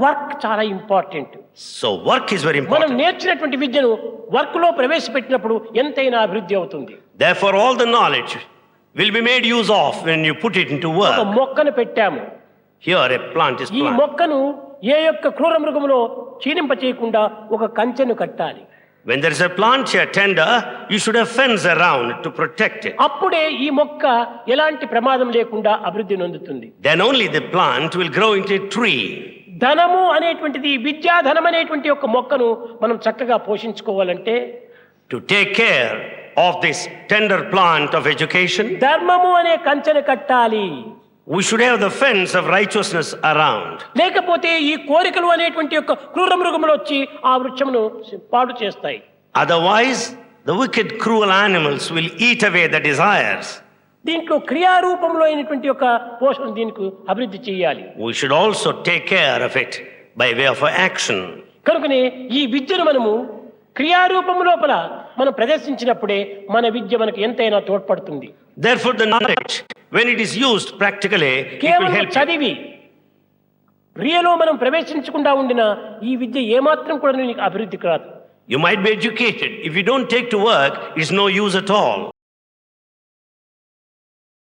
Work చాలా important. So work is very మనం important. నేర్చినటువంటి విద్యను వర్క్ లో ప్రవేశపెట్టినప్పుడు ఎంతైనా అభివృద్ధి అవుతుంది. Therefore all the knowledge will be made use of when you put it into ఒక work. మొక్కను పెట్టాము. Here a plant is ఈ planted. మొక్కను ఏ యొక్క క్రూర మృగములో క్షీణింప చేయకుండా ఒక కంచెను కట్టాలి. When there is a plant here tender, you should have fence around to protect it. అప్పుడే ఈ మొక్క ఎలాంటి ప్రమాదం లేకుండా అభివృద్ధి నొందుతుంది. Then only the plant will grow into a tree. ధనము అనేటువంటిది, విద్యాధనం అనేటువంటి ఒక మొక్కను మనం చక్కగా పోషించుకోవాలంటే To take care of this tender plant of education, ధర్మము అనే కంచెను కట్టాలి. we should have the fence of righteousness around. లేకపోతే ఈ కోరికలు అనేటువంటి యొక్క క్రూర మృగములు వచ్చి ఆ వృక్షమును పాడు చేస్తాయి. Otherwise, the wicked, cruel animals will eat away the desires. దీంట్లో క్రియారూపంలో అయినటువంటి ఒక పోషణ దీనికి అభివృద్ధి చేయాలి. We should also take care of it by way of action. కనుకనే ఈ విద్యను మనము క్రియారూపం లోపల మనం ప్రదర్శించినప్పుడే మన విద్య మనకు ఎంతైనా తోడ్పడుతుంది. Therefore, the knowledge, when it is used practically, it will కేవలం help you. చదివి క్రియలో మనం ప్రవేశించకుండా ఉండిన ఈ విద్య ఏమాత్రం కూడా నీకు అభివృద్ధి కాదు. You might be educated. If you don't take to work, it's no use at all.